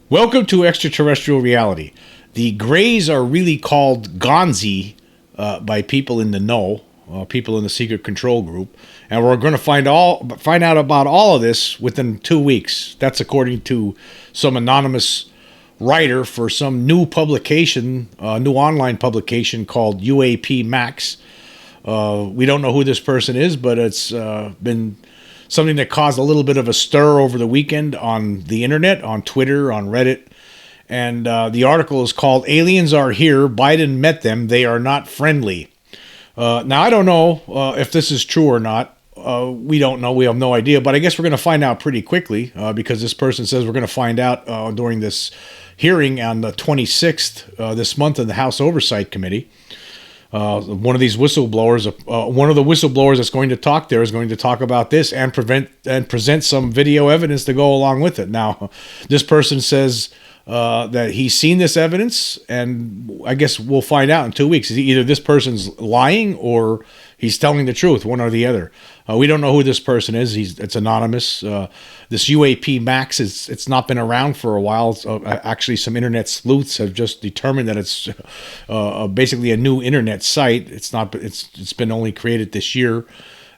Welcome to Extraterrestrial Reality. The Greys are really called Ganzi by people in the know, people in the secret control group, and we're going to find out about all of this within 2 weeks. That's according to some anonymous writer for some new publication, new online publication called UAP Max. We don't know who this person is, but it's been something that caused a little bit of a stir over the weekend on the internet, on Twitter, on Reddit. And the article is called Aliens Are Here. Biden Met Them. They Are Not Friendly. Now, I don't know if this is true or not. We don't know. We have no idea. But I guess we're going to find out pretty quickly because this person says we're going to find out during this hearing on the 26th this month in the House Oversight Committee. One of these whistleblowers, one of the whistleblowers that's going to talk there is going to talk about this and present some video evidence to go along with it. Now, this person says that he's seen this evidence, and I guess we'll find out in 2 weeks. Either this person's lying or he's telling the truth, one or the other. We don't know who this person is. It's anonymous. This UAP Max, it's not been around for a while. So, actually, some internet sleuths have just determined that it's basically a new internet site. It's been only created this year,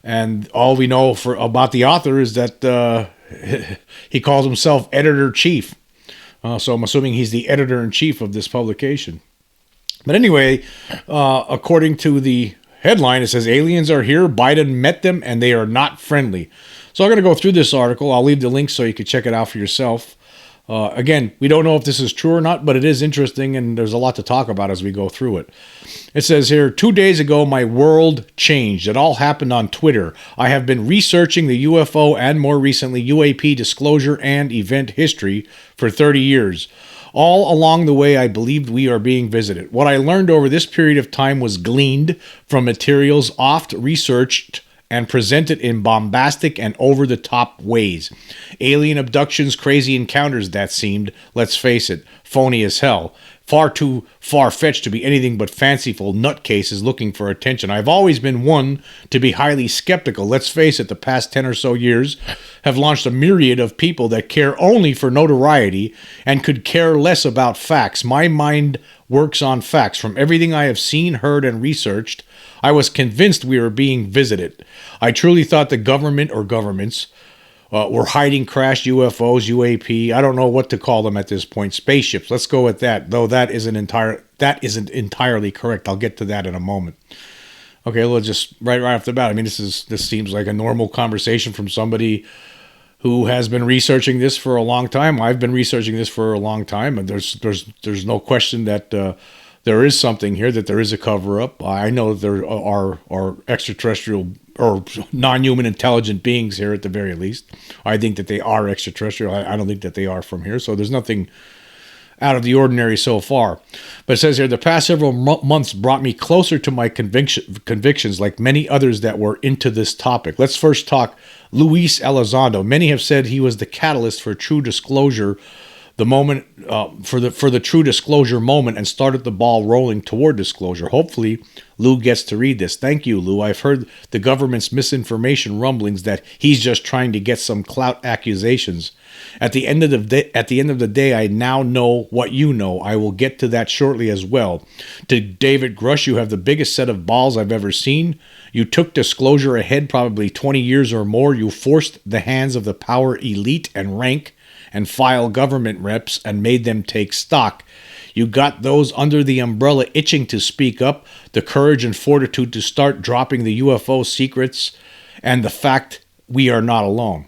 and all we know about the author is that he calls himself editor-chief. So I'm assuming he's the editor-in-chief of this publication. But anyway, according to the headline, it says, Aliens Are Here, Biden Met Them, and They Are Not Friendly. So I'm going to go through this article. I'll leave the link so you can check it out for yourself. Again, we don't know if this is true or not, but it is interesting, and there's a lot to talk about as we go through it. It says here, 2 days ago, my world changed. It all happened on Twitter. I have been researching the UFO and, more recently, UAP disclosure and event history for 30 years. All along the way, I believed we are being visited. What I learned over this period of time was gleaned from materials oft researched and presented in bombastic and over-the-top ways. Alien abductions, crazy encounters that seemed, let's face it, phony as hell. Far too far-fetched to be anything but fanciful nutcases looking for attention. I've always been one to be highly skeptical. Let's face it, the past 10 or so years have launched a myriad of people that care only for notoriety and could care less about facts. My mind works on facts. From everything I have seen, heard, and researched, I was convinced we were being visited. I truly thought the government or governments were hiding crashed UFOs, UAP. I don't know what to call them at this point. Spaceships. Let's go with that. Though that isn't entirely correct. I'll get to that in a moment. Okay, well, just right off the bat. I mean, this seems like a normal conversation from somebody who has been researching this for a long time. I've been researching this for a long time, and there's no question that there is something here, that there is a cover-up. I know that there are extraterrestrial or non-human intelligent beings here at the very least. I think that they are extraterrestrial. I don't think that they are from here. So there's nothing out of the ordinary so far. But it says here, the past several months brought me closer to my convictions, like many others that were into this topic. Let's first talk Luis Elizondo. Many have said he was the catalyst for true disclosure, the moment for the true disclosure moment, and started the ball rolling toward disclosure. Hopefully, Lou gets to read this. Thank you, Lou. I've heard the government's misinformation rumblings that he's just trying to get some clout accusations. At the end of the day, I now know what you know. I will get to that shortly as well. To David Grush, you have the biggest set of balls I've ever seen. You took disclosure ahead probably 20 years or more. You forced the hands of the power elite and rank and file government reps and made them take stock. You got those under the umbrella itching to speak up, the courage and fortitude to start dropping the UFO secrets, and the fact we are not alone.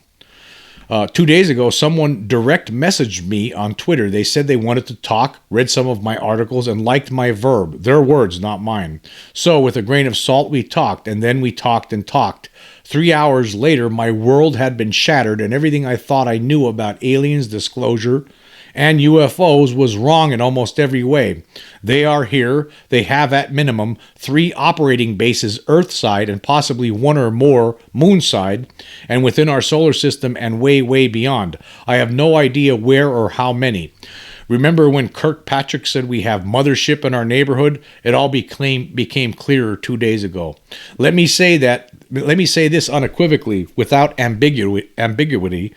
2 days ago, someone direct messaged me on Twitter. They said they wanted to talk, read some of my articles, and liked my verb. Their words, not mine. So, with a grain of salt, we talked, and then we talked and talked. 3 hours later, my world had been shattered, and everything I thought I knew about aliens, disclosure, and UFOs was wrong in almost every way. They are here. They have, at minimum, 3 operating bases Earthside and possibly 1 or more Moonside, and within our solar system and way, way beyond. I have no idea where or how many. Remember when Kirkpatrick said we have mothership in our neighborhood? It all became clearer 2 days ago. Let me say this unequivocally, without ambiguity.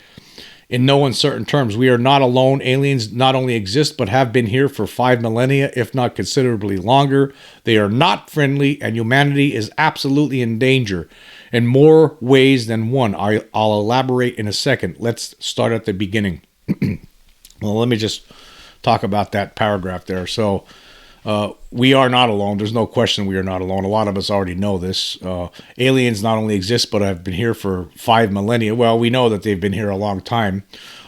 In no uncertain terms, we are not alone. Aliens not only exist, but have been here for 5 millennia, if not considerably longer. They are not friendly, and humanity is absolutely in danger in more ways than one. I'll elaborate in a second. Let's start at the beginning. Well, let me just talk about that paragraph there. So, we are not alone. There's no question we are not alone. A lot of us already know this. Aliens not only exist, but have been here for 5 millennia. Well, we know that they've been here a long time.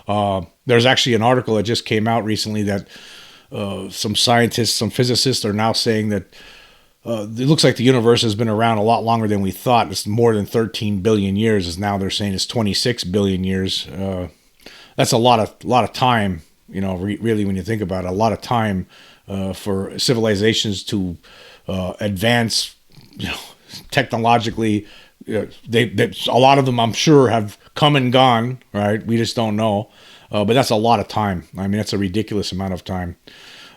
There's actually an article that just came out recently that some scientists, some physicists are now saying that it looks like the universe has been around a lot longer than we thought. It's more than 13 billion years. As now they're saying it's 26 billion years. That's a lot of time. You know, really, when you think about it, a lot of time for civilizations to advance, you know, technologically. They a lot of them, I'm sure, have come and gone. Right, we just don't know. But that's a lot of time. I mean, that's a ridiculous amount of time.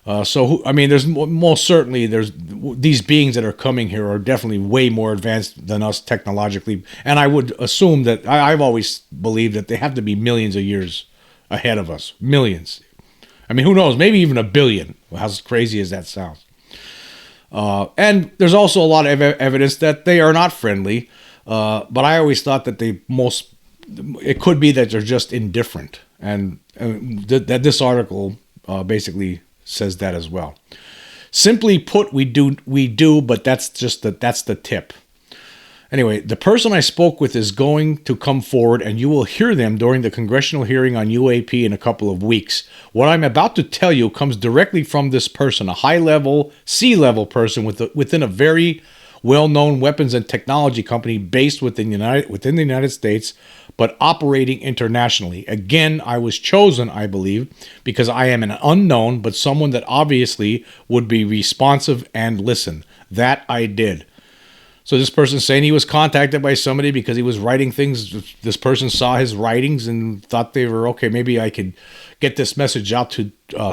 There's most certainly these beings that are coming here are definitely way more advanced than us technologically, and I would assume that I've always believed that they have to be millions of years ahead of us. Millions. I mean, who knows? Maybe even a billion. How crazy as that sounds. And there's also a lot of evidence that they are not friendly. But I always thought that it could be that they're just indifferent. And that this article basically says that as well. Simply put, we do, but that's the tip. Anyway, the person I spoke with is going to come forward, and you will hear them during the congressional hearing on UAP in a couple of weeks. What I'm about to tell you comes directly from this person, a high-level, C-level person within a very well-known weapons and technology company based within the United States, but operating internationally. Again, I was chosen, I believe, because I am an unknown, but someone that obviously would be responsive and listen. That I did. So this person saying he was contacted by somebody because he was writing things. This person saw his writings and thought they were, okay, maybe I could get this message out to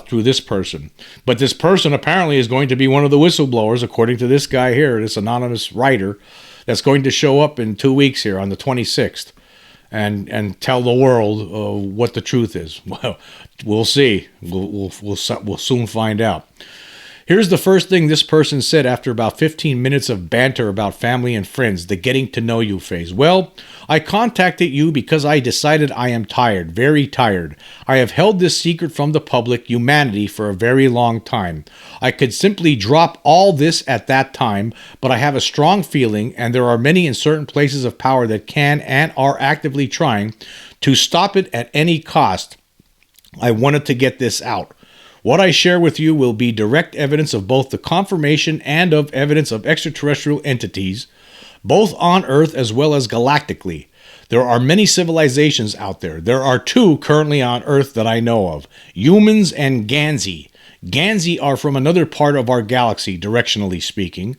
through this person. But this person apparently is going to be one of the whistleblowers, according to this guy here, this anonymous writer, that's going to show up in 2 weeks here on the 26th and tell the world what the truth is. Well, we'll see. We'll soon find out. Here's the first thing this person said after about 15 minutes of banter about family and friends, the getting to know you phase. Well, I contacted you because I decided I am tired, very tired. I have held this secret from the public, humanity, for a very long time. I could simply drop all this at that time, but I have a strong feeling, and there are many in certain places of power that can and are actively trying to stop it at any cost. I wanted to get this out. What I share with you will be direct evidence of both the confirmation and of evidence of extraterrestrial entities, both on Earth as well as galactically. There are many civilizations out there. There are 2 currently on Earth that I know of, humans and Ganzi. Ganzi are from another part of our galaxy, directionally speaking.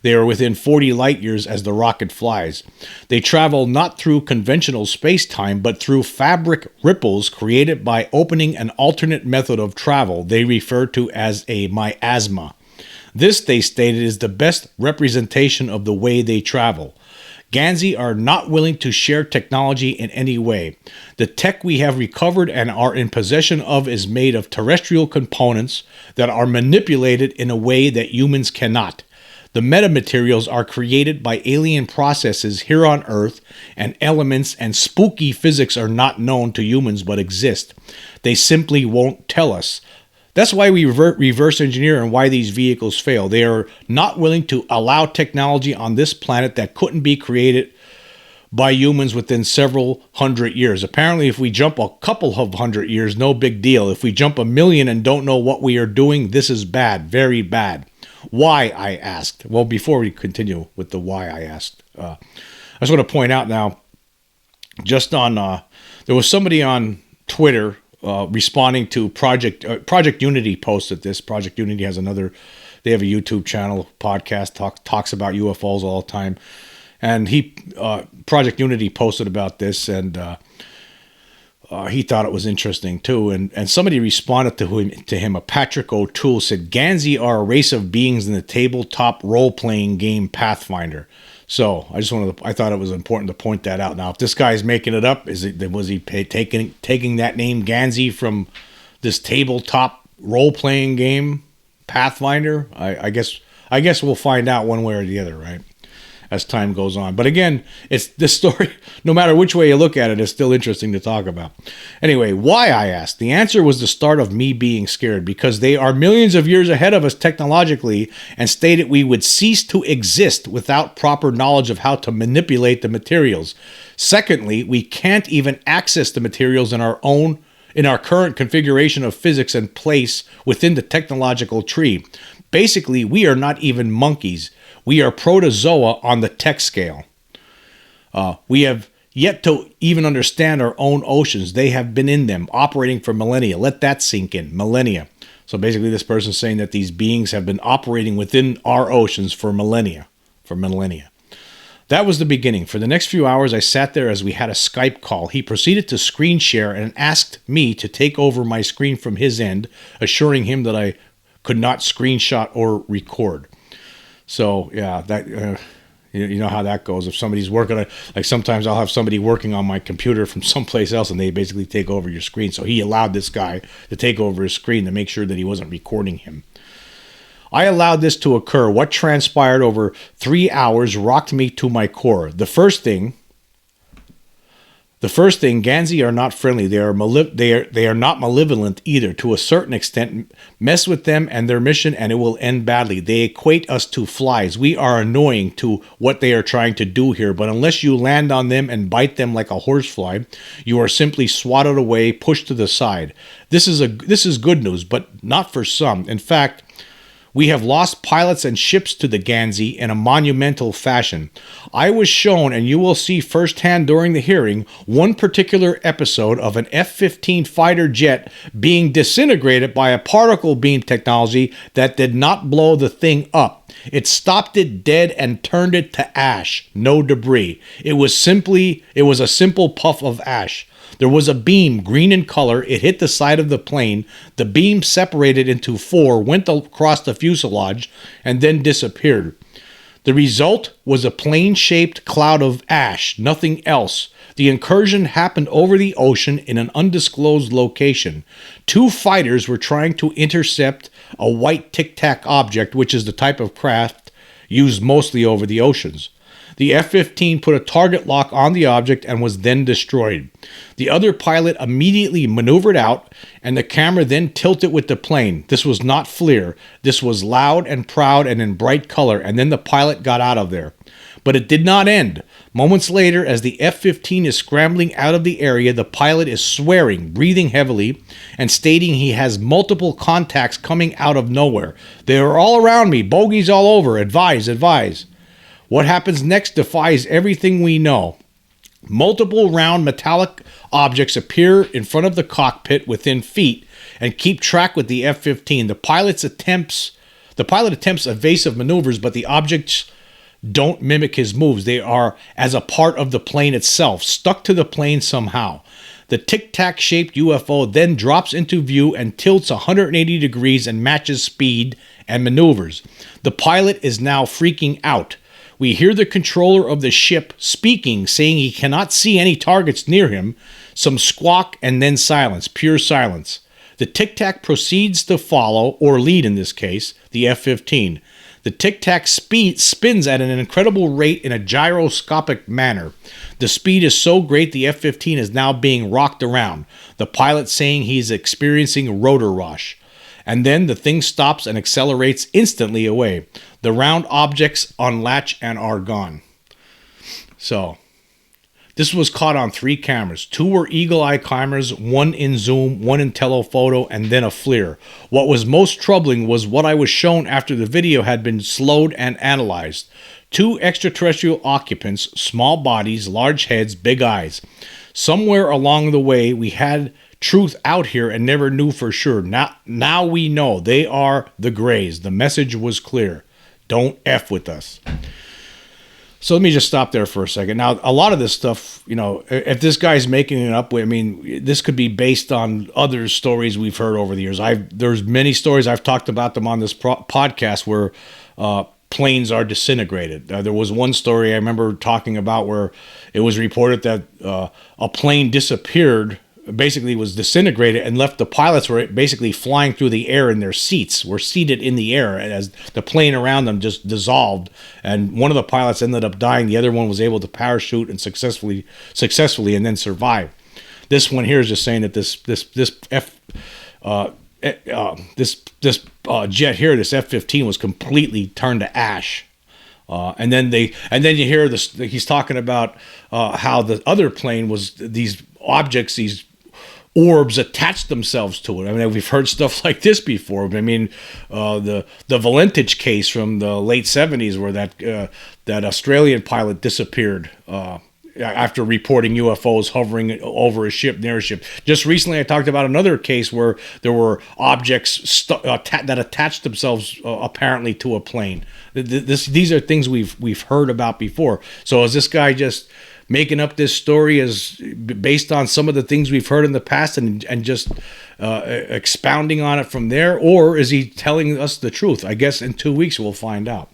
They are within 40 light years as the rocket flies. They travel not through conventional space-time, but through fabric ripples created by opening an alternate method of travel they refer to as a miasma. This, they stated, is the best representation of the way they travel. Ganzi are not willing to share technology in any way. The tech we have recovered and are in possession of is made of terrestrial components that are manipulated in a way that humans cannot. The metamaterials are created by alien processes here on Earth, and elements and spooky physics are not known to humans but exist. They simply won't tell us. That's why we reverse engineer and why these vehicles fail. They are not willing to allow technology on this planet that couldn't be created by humans within several hundred years. Apparently, if we jump a couple of hundred years, no big deal. If we jump 1 million and don't know what we are doing, this is bad, very bad. Why, I asked. Well, before we continue with the why I asked, I just want to point out now, just on, there was somebody on Twitter responding to Project Unity posted this. Project Unity has they have a YouTube channel, podcast, talks about UFOs all the time. And Project Unity posted about this, and he thought it was interesting too, and somebody responded to him. A Patrick O'Toole said, Ganzi are a race of beings in the tabletop role-playing game Pathfinder. So I thought it was important to point that out. Now, if this guy's making it up, was he taking that name Ganzi from this tabletop role-playing game, Pathfinder? I guess we'll find out one way or the other, right, as time goes on. But again, it's this story, no matter which way you look at it, is still interesting to talk about. Anyway, why, I asked. The answer was the start of me being scared, because they are millions of years ahead of us technologically, and stated we would cease to exist without proper knowledge of how to manipulate the materials. Secondly, we can't even access the materials in our current configuration of physics and place within the technological tree. Basically, we are not even monkeys. We are protozoa on the tech scale. We have yet to even understand our own oceans. They have been in them, operating for millennia. Let that sink in. Millennia. So basically, this person's saying that these beings have been operating within our oceans for millennia. That was the beginning. For the next few hours, I sat there as we had a Skype call. He proceeded to screen share and asked me to take over my screen from his end, assuring him that I could not screenshot or record. So, yeah, that you know how that goes. If somebody's working on, like sometimes I'll have somebody working on my computer from someplace else and they basically take over your screen. So he allowed this guy to take over his screen to make sure that he wasn't recording him. I allowed this to occur. What transpired over 3 hours rocked me to my core. The first thing, Ganzi are not friendly. They are not malevolent either. To a certain extent, mess with them and their mission and it will end badly. They equate us to flies. We are annoying to what they are trying to do here, but unless you land on them and bite them like a horsefly, you are simply swatted away, pushed to the side. This is good news, but not for some. In fact, we have lost pilots and ships to the Ganzi in a monumental fashion. I was shown, and you will see firsthand during the hearing, one particular episode of an F-15 fighter jet being disintegrated by a particle beam technology that did not blow the thing up. It stopped it dead and turned it to ash, no debris. It was a simple puff of ash. There was a beam, green in color. It hit the side of the plane. The beam separated into four, went across the fuselage, and then disappeared. The result was a plane-shaped cloud of ash, nothing else. The incursion happened over the ocean in an undisclosed location. 2 fighters were trying to intercept a white tic-tac object, which is the type of craft used mostly over the oceans. The F-15 put a target lock on the object and was then destroyed. The other pilot immediately maneuvered out, and the camera then tilted with the plane. This was not FLIR. This was loud and proud and in bright color, and then the pilot got out of there. But it did not end. Moments later, as the F-15 is scrambling out of the area, the pilot is swearing, breathing heavily, and stating he has multiple contacts coming out of nowhere. They are all around me, bogeys all over, advise, advise. What happens next defies everything we know. Multiple round metallic objects appear in front of the cockpit within feet and keep track with the F-15. The pilot attempts evasive maneuvers, but the objects don't mimic his moves. They are as a part of the plane itself, stuck to the plane somehow. The tic-tac shaped UFO then drops into view and tilts 180 degrees and matches speed and maneuvers. The pilot is now freaking out. We hear the controller of the ship speaking, saying he cannot see any targets near him. Some squawk and then silence, pure silence. The tic-tac proceeds to follow, or lead in this case, the F-15. The tic-tac spins at an incredible rate in a gyroscopic manner. The speed is so great the F-15 is now being rocked around. The pilot saying he's experiencing rotor rush. And then the thing stops and accelerates instantly away. The round objects unlatch and are gone. So, this was caught on 3 cameras. 2 were eagle-eye cameras, 1 in zoom, 1 in telephoto, and then a FLIR. What was most troubling was what I was shown after the video had been slowed and analyzed. 2 extraterrestrial occupants, small bodies, large heads, big eyes. Somewhere along the way, we had truth out here and never knew for sure. Now we know. They are the Greys. The message was clear. Don't F with us. So let me just stop there for a second. Now, a lot of this stuff, you know, if this guy's making it up, I mean, this could be based on other stories we've heard over the years. There's many stories, I've talked about them on this podcast, where planes are disintegrated. There was one story I remember talking about where it was reported that a plane disappeared, basically was disintegrated, and left the pilots were basically flying through the air in their seats, were seated in the air as the plane around them just dissolved. And one of the pilots ended up dying. The other one was able to parachute and successfully and then survive. This one here is just saying that this jet here, this F-15, was completely turned to ash. And then you hear this. He's talking about how the other plane was these objects, these orbs attached themselves to it. I mean, we've heard stuff like this before. I mean, the Valentich case from the late 70s, where that Australian pilot disappeared after reporting UFOs hovering over a ship, near a ship. Just recently, I talked about another case where there were objects that attached themselves apparently to a plane. These are things we've heard about before. So is this guy just making up this story as based on some of the things we've heard in the past and just expounding on it from there, or is he telling us the truth? I guess in 2 weeks we'll find out.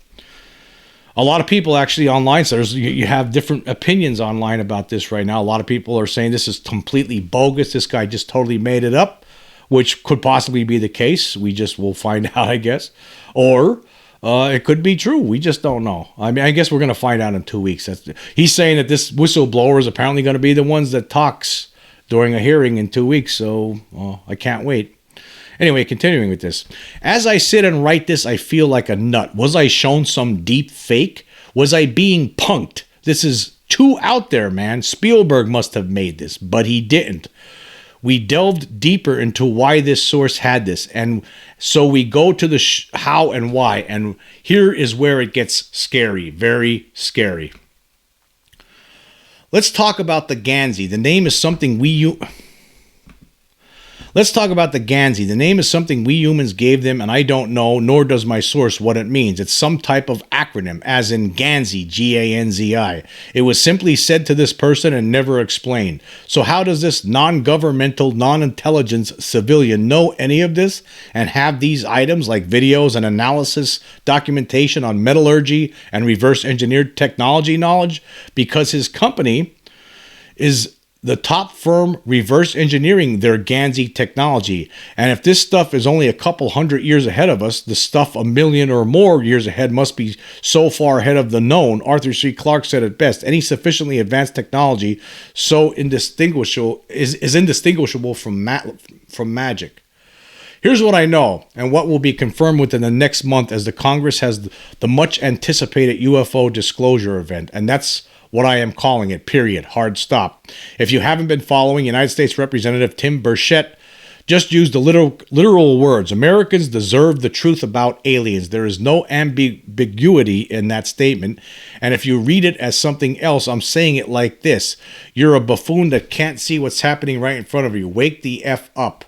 A lot of people actually online, so you have different opinions online about this right now. A lot of people are saying this is completely bogus. This guy just totally made it up, which could possibly be the case. We just will find out, I guess. Or it could be true. We just don't know. I mean, I guess we're going to find out in 2 weeks. He's saying that this whistleblower is apparently going to be the ones that talks during a hearing in 2 weeks. So I can't wait. Anyway, continuing with this. As I sit and write this, I feel like a nut. Was I shown some deep fake? Was I being punked? This is too out there, man. Spielberg must have made this, but he didn't. We delved deeper into why this source had this, and so we go to the how and why, and here is where it gets scary, very scary. Let's talk about the Ganzi. The name is something Let's talk about the Ganzi. The name is something we humans gave them, and I don't know, nor does my source, what it means. It's some type of acronym, as in Ganzi, G-A-N-Z-I. It was simply said to this person and never explained. So how does this non-governmental, non-intelligence civilian know any of this and have these items like videos and analysis, documentation on metallurgy and reverse engineered technology knowledge? Because his company is the top firm reverse engineering their Ganzi technology. And if this stuff is only a couple hundred years ahead of us, the stuff a million or more years ahead must be so far ahead of the known. Arthur C. Clarke said it best. Any sufficiently advanced technology is indistinguishable from magic. Here's what I know, and what will be confirmed within the next month as the Congress has the much anticipated UFO disclosure event. And that's what I am calling it, period. Hard stop. If you haven't been following, United States Representative Tim Burchett just used the literal words, Americans deserve the truth about aliens. There is no ambiguity in that statement. And if you read it as something else, I'm saying it like this. You're a buffoon that can't see what's happening right in front of you. Wake the F up.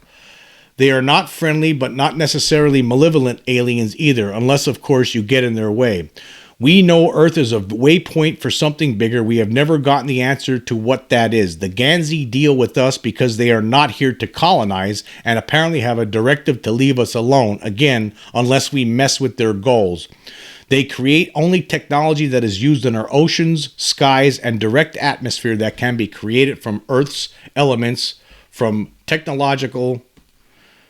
They are not friendly, but not necessarily malevolent aliens either, unless, of course, you get in their way. We know Earth is a waypoint for something bigger. We have never gotten the answer to what that is. The Ganzi deal with us because they are not here to colonize and apparently have a directive to leave us alone, again, unless we mess with their goals. They create only technology that is used in our oceans, skies, and direct atmosphere that can be created from Earth's elements, from technological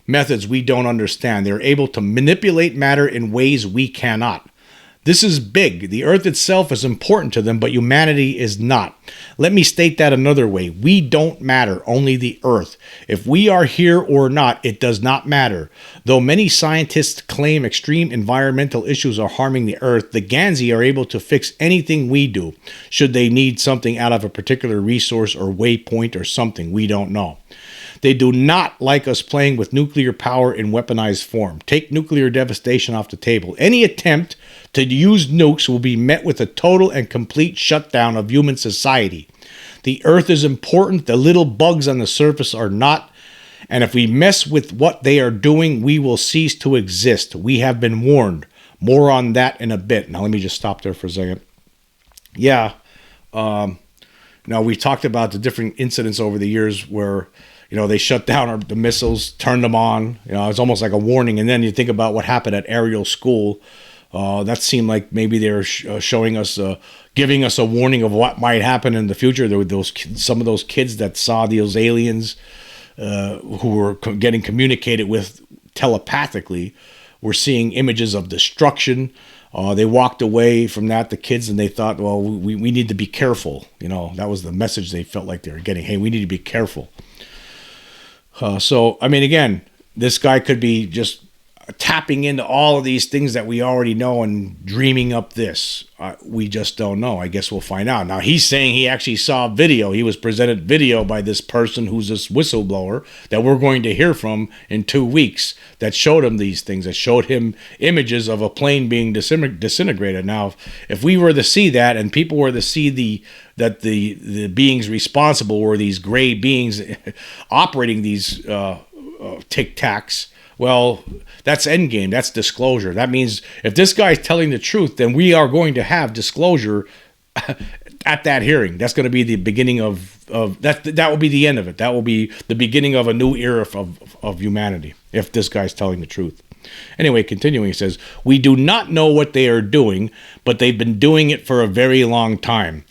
methods we don't understand. They're able to manipulate matter in ways we cannot. This is big. The Earth itself is important to them, but humanity is not. Let me state that another way. We don't matter, only the Earth. If we are here or not, it does not matter. Though many scientists claim extreme environmental issues are harming the Earth, the Ganzi are able to fix anything we do, should they need something out of a particular resource or waypoint or something we don't know. They do not like us playing with nuclear power in weaponized form. Take nuclear devastation off the table. Any attempt to use nukes will be met with a total and complete shutdown of human society. The Earth is important. The little bugs on the surface are not. And if we mess with what they are doing, we will cease to exist. We have been warned. More on that in a bit. Now, let me just stop there for a second. Yeah. Now, we talked about the different incidents over the years where they shut down the missiles, turned them on. It's almost like a warning. And then you think about what happened at Ariel School That seemed like maybe they were showing us, giving us a warning of what might happen in the future. There were some of those kids that saw those aliens who were getting communicated with telepathically were seeing images of destruction. They walked away from that, the kids, and they thought, well, we need to be careful. That was the message they felt like they were getting. Hey, we need to be careful. So, I mean, again, this guy could be just tapping into all of these things that we already know and dreaming up this. We just don't know. I guess we'll find out. Now, he's saying he actually saw video. He was presented video by this person who's this whistleblower that we're going to hear from in 2 weeks that showed him these things, that showed him images of a plane being disintegrated. Now, if we were to see that and people were to see that the beings responsible were these gray beings operating these tic-tacs, well, that's endgame. That's disclosure. That means if this guy's telling the truth, then we are going to have disclosure at that hearing. That's going to be the beginning of that. That will be the end of it. That will be the beginning of a new era of humanity, if this guy's telling the truth. Anyway, continuing, he says, we do not know what they are doing, but they've been doing it for a very long time.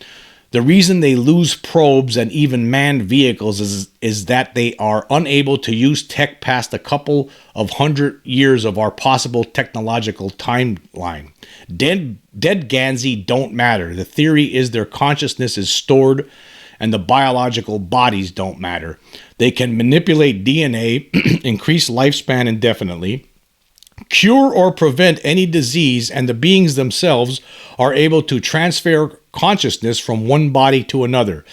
The reason they lose probes and even manned vehicles is that they are unable to use tech past a couple of 100 years of our possible technological timeline. Dead Ganzi don't matter. The theory is their consciousness is stored and the biological bodies don't matter. They can manipulate DNA, increase lifespan indefinitely, cure or prevent any disease, and the beings themselves are able to transfer consciousness from one body to another.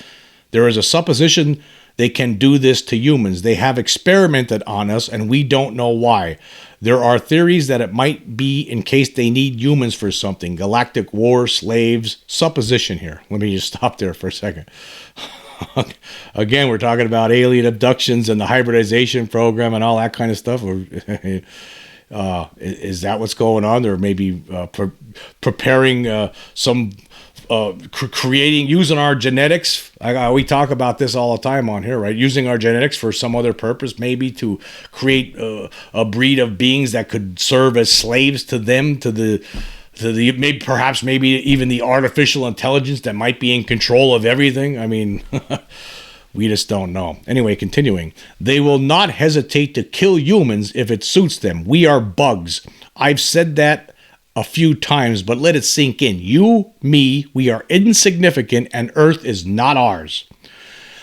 There is a supposition they can do this to humans. They have experimented on us, and we don't know why. There are theories that it might be in case they need humans for something. Galactic war, slaves, supposition here. Let me just stop there for a second. Again, we're talking about alien abductions and the hybridization program and all that kind of stuff. Is that what's going on? Or maybe preparing some creating, using our genetics. We talk about this all the time on here, right? Using our genetics for some other purpose, maybe to create a breed of beings that could serve as slaves to them, to the maybe even the artificial intelligence that might be in control of everything. I mean, we just don't know. Anyway, continuing. They will not hesitate to kill humans if it suits them. We are bugs. I've said that a few times, but let it sink in. You, me, we are insignificant and Earth is not ours.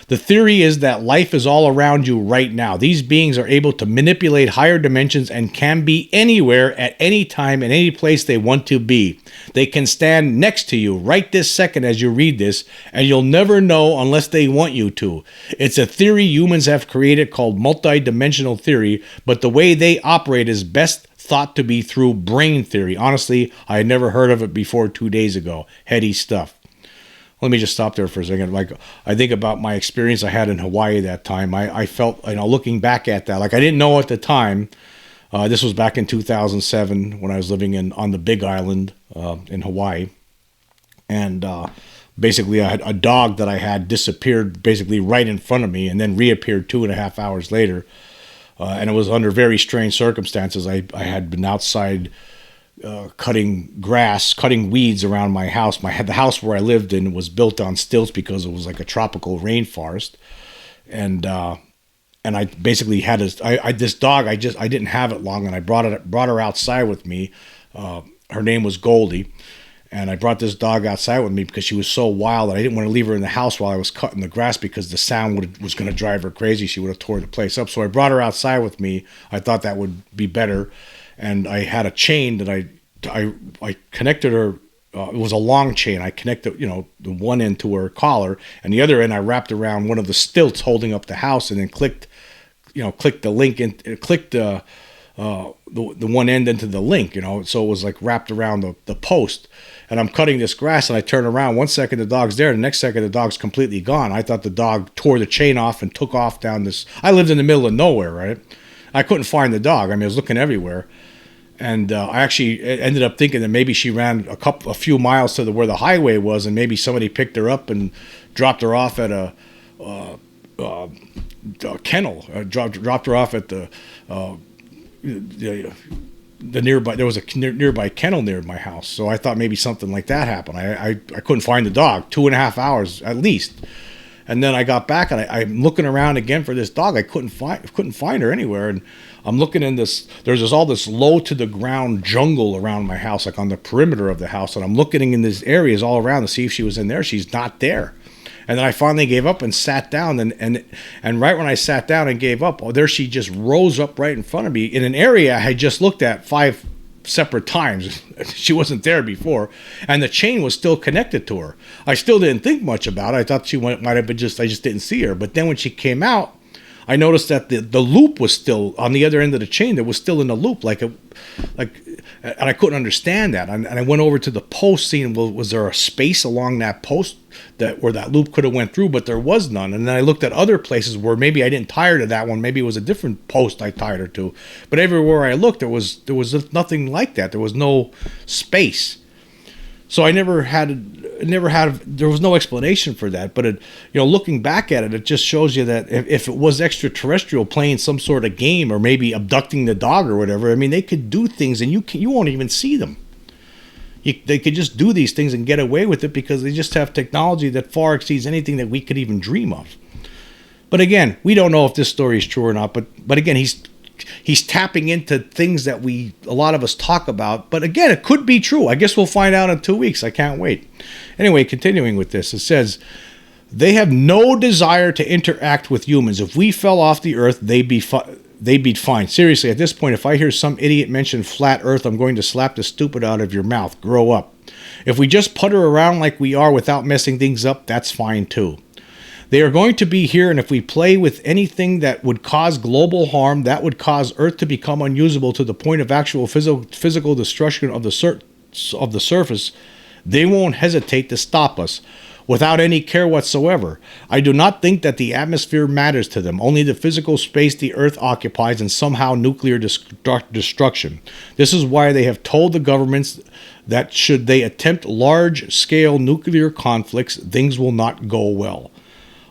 The theory is that life is all around you right now. These beings are able to manipulate higher dimensions and can be anywhere at any time in any place they want to be. They can stand next to you right this second as you read this, and you'll never know unless they want you to. It's a theory humans have created called multidimensional theory, but the way they operate is best thought to be through brain theory. Honestly, I had never heard of it before 2 days ago. Heady stuff. Let me just stop there for a second. Like, I think about my experience I had in Hawaii that time. I felt, looking back at that, like I didn't know at the time. This was back in 2007 when I was living on the Big Island in Hawaii. And basically, I had a dog that I had disappeared basically right in front of me and then reappeared 2.5 hours later. And it was under very strange circumstances. I had been outside cutting grass, cutting weeds around my house. The house where I lived in was built on stilts because it was like a tropical rainforest. And I basically had this dog. I didn't have it long, and I brought her outside with me. Her name was Goldie. And I brought this dog outside with me because she was so wild that I didn't want to leave her in the house while I was cutting the grass because the sound was going to drive her crazy. She would have torn the place up. So I brought her outside with me. I thought that would be better. And I had a chain that I connected her. It was a long chain. I connected, the one end to her collar, and the other end I wrapped around one of the stilts holding up the house, and then clicked the link and clicked the one end into the link. So it was like wrapped around the post. And I'm cutting this grass, and I turn around. 1 second, the dog's there. The next second, the dog's completely gone. I thought the dog tore the chain off and took off down this. I lived in the middle of nowhere, right? I couldn't find the dog. I was looking everywhere. And I actually ended up thinking that maybe she ran a few miles to where the highway was, and maybe somebody picked her up and dropped her off at a kennel. Dropped her off at the there was a nearby kennel near my house, so I thought maybe something like that happened. I couldn't find the dog 2.5 hours at least, and then I got back and I'm looking around again for this dog. I couldn't find her anywhere, and I'm looking in this. There's all this low to the ground jungle around my house, like on the perimeter of the house, and I'm looking in these areas all around to see if she was in there. She's not there. And then I finally gave up and sat down, and right when I sat down and gave up, there she just rose up right in front of me in an area I had just looked at 5 separate times. She wasn't there before, and the chain was still connected to her. I still didn't think much about it. I thought she might have been I just didn't see her. But then when she came out, I noticed that the loop was still on the other end of the chain. That was still in the loop, and I couldn't understand that. And I went over to the post, seeing, well, was there a space along that post where that loop could have went through? But there was none. And then I looked at other places where maybe I didn't tie her to that one. Maybe it was a different post I tied her to. But everywhere I looked, there was nothing like that. There was no space. So there was no explanation for that. But looking back at it, it just shows you that if it was extraterrestrial playing some sort of game, or maybe abducting the dog or whatever, I mean, they could do things and you won't even see them. They could just do these things and get away with it because they just have technology that far exceeds anything that we could even dream of. But again, we don't know if this story is true or not. But again, he's tapping into things that a lot of us talk about. But again, it could be true. I guess we'll find out in 2 weeks. I can't wait. Anyway, continuing with this, it says, they have no desire to interact with humans. If we fell off the earth, they'd be fine. Seriously, at this point, if I hear some idiot mention flat earth, I'm going to slap the stupid out of your mouth. Grow up. If we just putter around like we are without messing things up, that's fine too. They are going to be here, and if we play with anything that would cause global harm, that would cause Earth to become unusable to the point of actual physical destruction of the surface, they won't hesitate to stop us without any care whatsoever. I do not think that the atmosphere matters to them, only the physical space the Earth occupies and somehow nuclear destruction. This is why they have told the governments that should they attempt large-scale nuclear conflicts, things will not go well.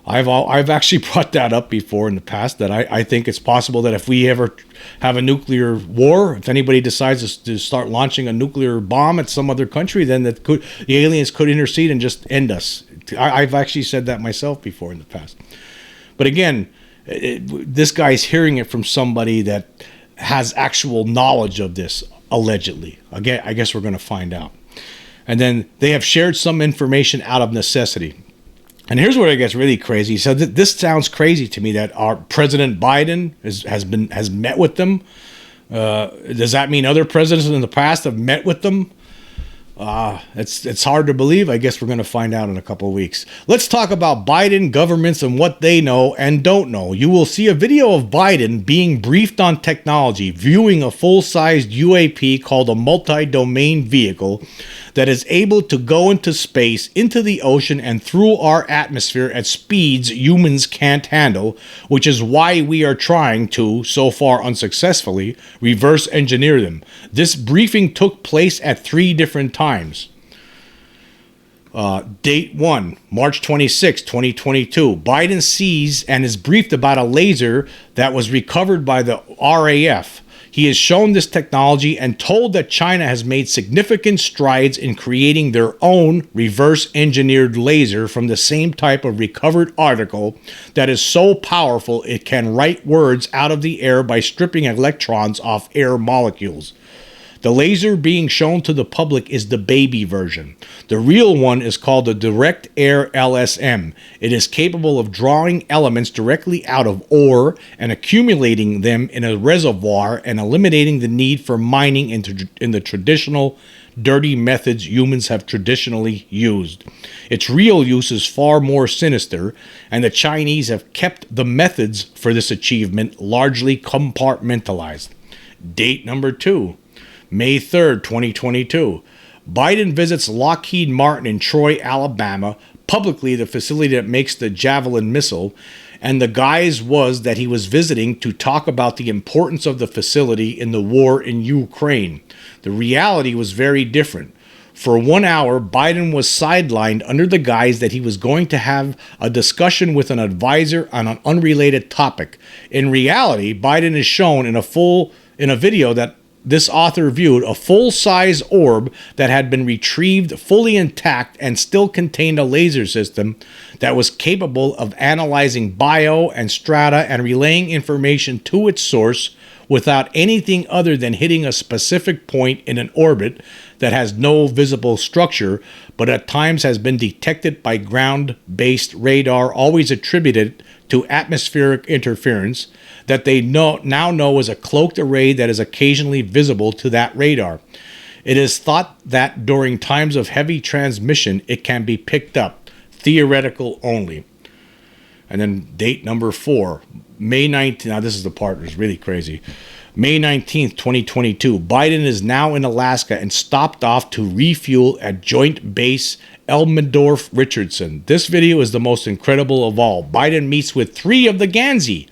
I've actually brought that up before in the past, that I think it's possible that if we ever have a nuclear war, if anybody decides to start launching a nuclear bomb at some other country, then the aliens could intercede and just end us. I've actually said that myself before in the past. But again, this guy's hearing it from somebody that has actual knowledge of this, allegedly. Again, I guess we're going to find out. And then they have shared some information out of necessity. And here's where it gets really crazy. So this sounds crazy to me, that our President Biden has met with them. Does that mean other presidents in the past have met with them? It's hard to believe. I guess we're going to find out in a couple of weeks. Let's talk about Biden, governments, and what they know and don't know. You will see a video of Biden being briefed on technology, viewing a full-sized UAP called a multi-domain vehicle that is able to go into space, into the ocean, and through our atmosphere at speeds humans can't handle, which is why we are trying to, so far unsuccessfully, reverse engineer them. This briefing took place at 3 different times. Date 1, March 26, 2022. Biden sees and is briefed about a laser that was recovered by the RAF. He is shown this technology and told that China has made significant strides in creating their own reverse-engineered laser from the same type of recovered article that is so powerful it can write words out of the air by stripping electrons off air molecules. The laser being shown to the public is the baby version. The real one is called the Direct Air LSM. It is capable of drawing elements directly out of ore and accumulating them in a reservoir and eliminating the need for mining in the traditional dirty methods humans have traditionally used. Its real use is far more sinister, and the Chinese have kept the methods for this achievement largely compartmentalized. Date number 2. May 3rd, 2022. Biden visits Lockheed Martin in Troy, Alabama, publicly the facility that makes the Javelin missile, and the guise was that he was visiting to talk about the importance of the facility in the war in Ukraine. The reality was very different. For 1 hour, Biden was sidelined under the guise that he was going to have a discussion with an advisor on an unrelated topic. In reality, Biden is shown in a video that this author viewed a full-size orb that had been retrieved fully intact and still contained a laser system that was capable of analyzing bio and strata and relaying information to its source without anything other than hitting a specific point in an orbit that has no visible structure, but at times has been detected by ground-based radar, always attributed to atmospheric interference, that they now know is a cloaked array that is occasionally visible to that radar. It is thought that during times of heavy transmission, it can be picked up, theoretical only. And then date number 4, May 19th. Now this is the part that's really crazy. May 19th, 2022. Biden is now in Alaska and stopped off to refuel at Joint Base Elmendorf-Richardson. This video is the most incredible of all. Biden meets with 3 of the Ganzi.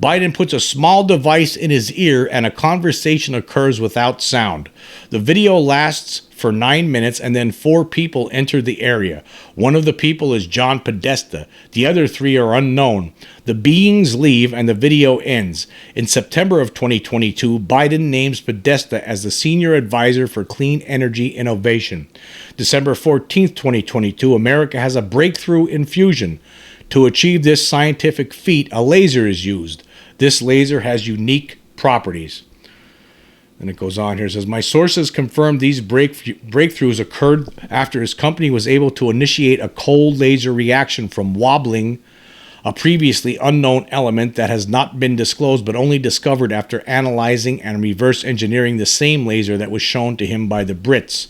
Biden puts a small device in his ear and a conversation occurs without sound. The video lasts for 9 minutes and then 4 people enter the area. One of the people is John Podesta. The other 3 are unknown. The beings leave and the video ends. In September of 2022, Biden names Podesta as the senior advisor for clean energy innovation. December 14th, 2022, America has a breakthrough in fusion. To achieve this scientific feat, a laser is used. This laser has unique properties. And it goes on here. It says, my sources confirmed these breakthroughs occurred after his company was able to initiate a cold laser reaction from wobbling, a previously unknown element that has not been disclosed but only discovered after analyzing and reverse engineering the same laser that was shown to him by the Brits.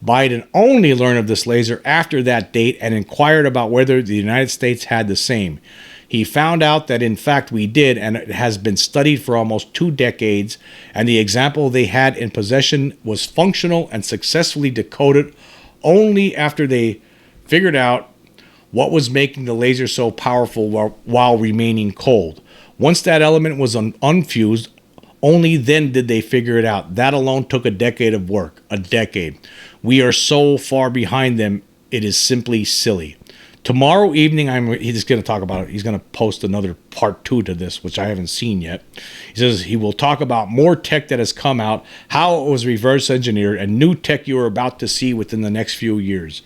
Biden only learned of this laser after that date and inquired about whether the United States had the same. He found out that in fact we did, and it has been studied for almost 2 decades, and the example they had in possession was functional and successfully decoded only after they figured out what was making the laser so powerful while remaining cold. Once that element was unfused, only then did they figure it out. That alone took a decade of work. A decade. We are so far behind them, it is simply silly. Tomorrow evening, he's going to talk about it. He's going to post another part 2 to this, which I haven't seen yet. He says he will talk about more tech that has come out, how it was reverse engineered, and new tech you are about to see within the next few years.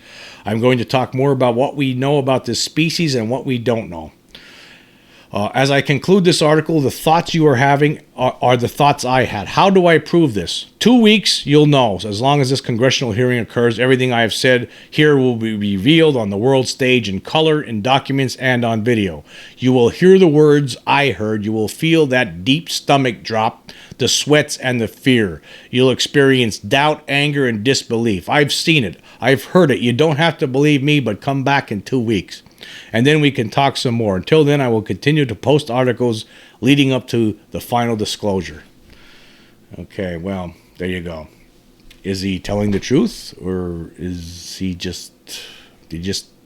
I'm going to talk more about what we know about this species and what we don't know. As I conclude this article, the thoughts you are having are the thoughts I had. How do I prove this? 2 weeks, you'll know. As long as this congressional hearing occurs, everything I have said here will be revealed on the world stage in color, in documents, and on video. You will hear the words I heard. You will feel that deep stomach drop, the sweats, and the fear. You'll experience doubt, anger, and disbelief. I've seen it. I've heard it. You don't have to believe me, but come back in 2 weeks. And then we can talk some more. Until then, I will continue to post articles leading up to the final disclosure. Okay, well, there you go. Is he telling the truth, or is he is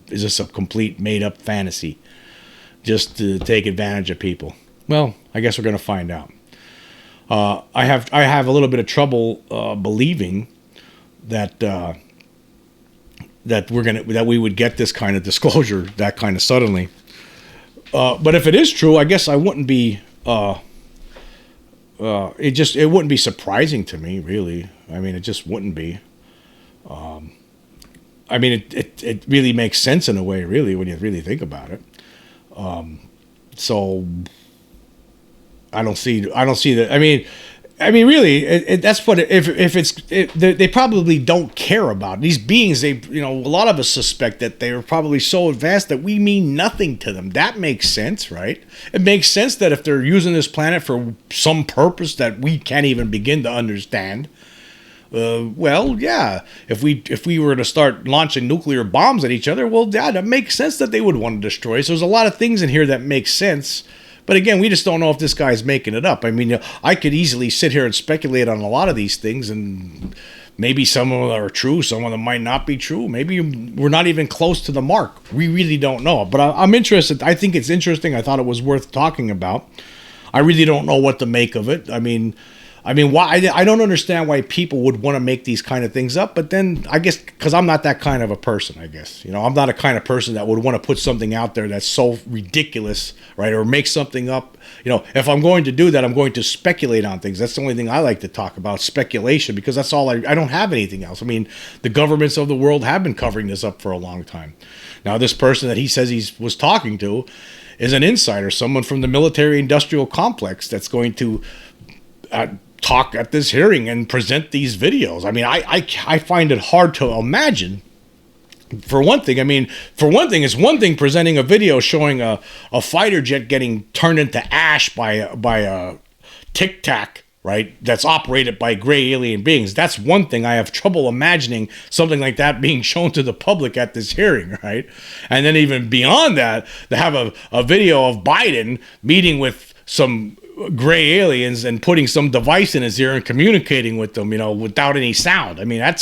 this a complete made-up fantasy just to take advantage of people? Well, I guess we're going to find out. I have a little bit of trouble believing that we would get this kind of disclosure that kind of suddenly. But if it is true, I guess I wouldn't be. It wouldn't be surprising to me, really. I mean, it just wouldn't be. I mean, it really makes sense in a way, really, when you really think about it. So I don't see that. I mean, really, that's what they probably don't care about these beings. A lot of us suspect that they are probably so advanced that we mean nothing to them. That makes sense, right? It makes sense that if they're using this planet for some purpose that we can't even begin to understand. Well, yeah. If we were to start launching nuclear bombs at each other, well, yeah, that makes sense that they would want to destroy us. There's a lot of things in here that make sense. But again, we just don't know if this guy's making it up. I mean, I could easily sit here and speculate on a lot of these things, and maybe some of them are true, some of them might not be true. Maybe we're not even close to the mark. We really don't know. But I'm interested. I think it's interesting. I thought it was worth talking about. I really don't know what to make of it. I mean, I mean, why? I don't understand why people would want to make these kind of things up. But then I guess because I'm not that kind of a person, I guess. I'm not a kind of person that would want to put something out there that's so ridiculous, right? Or make something up. If I'm going to do that, I'm going to speculate on things. That's the only thing I like to talk about, speculation, because that's all I don't have anything else. I mean, the governments of the world have been covering this up for a long time. Now, this person that he says he was talking to is an insider, someone from the military-industrial complex that's going to talk at this hearing and present these videos. I mean, I find it hard to imagine. For one thing, it's one thing presenting a video showing a fighter jet getting turned into ash by a Tic Tac, right? That's operated by gray alien beings. That's one thing. I have trouble imagining something like that being shown to the public at this hearing, right? And then even beyond that, to have a video of Biden meeting with some gray aliens and putting some device in his ear and communicating with them, without any sound. I mean, I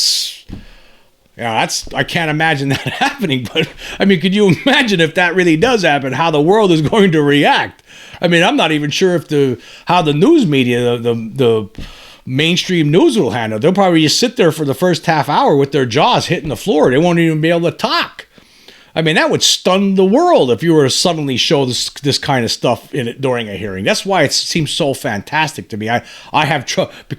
can't imagine that happening, but I mean, could you imagine if that really does happen, how the world is going to react? I mean, I'm not even sure how the news media, the mainstream news will handle it. They'll probably just sit there for the first half hour with their jaws hitting the floor. They won't even be able to talk. I mean, that would stun the world if you were to suddenly show this kind of stuff in it during a hearing. That's why it seems so fantastic to me. I have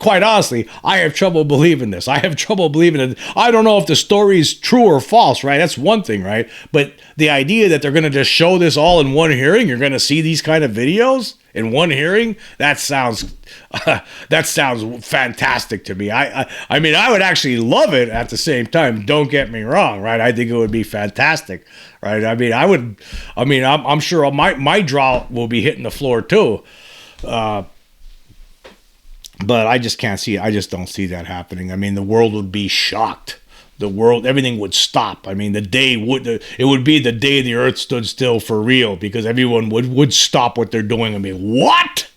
quite honestly, I have trouble believing this. I have trouble believing it. I don't know if the story is true or false, right? That's one thing, right? But the idea that they're going to just show this all in one hearing, you're going to see these kind of videos in one hearing, that sounds fantastic to me. I mean, I would actually love it at the same time. Don't get me wrong, right? I think it would be fantastic, right? I mean, I'm sure my jaw will be hitting the floor too. But I just can't see it. I just don't see that happening. I mean, the world would be shocked. Everything would stop. I mean, it would be the day the earth stood still for real, because everyone would stop what they're doing and be, what?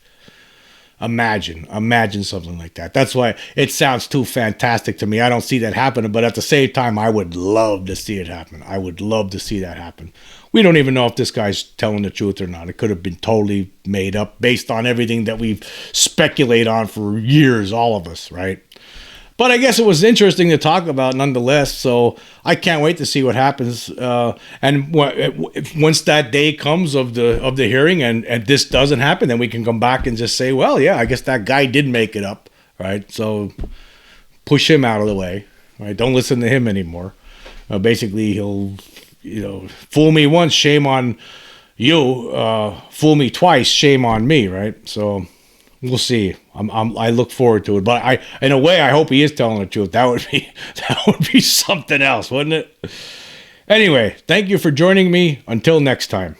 Imagine something like that. That's why it sounds too fantastic to me. I don't see that happening, but at the same time, I would love to see it happen. I would love to see that happen. We don't even know if this guy's telling the truth or not. It could have been totally made up based on everything that we've speculated on for years, all of us, right? But I guess it was interesting to talk about nonetheless, so I can't wait to see what happens. And once that day comes of the hearing and this doesn't happen, then we can come back and just say, well, yeah, I guess that guy did make it up, right? So push him out of the way, right? Don't listen to him anymore. Basically, he'll, fool me once, shame on you. Fool me twice, shame on me, right? So we'll see. I look forward to it, but in a way, I hope he is telling the truth. That would be something else, wouldn't it? Anyway, thank you for joining me. Until next time.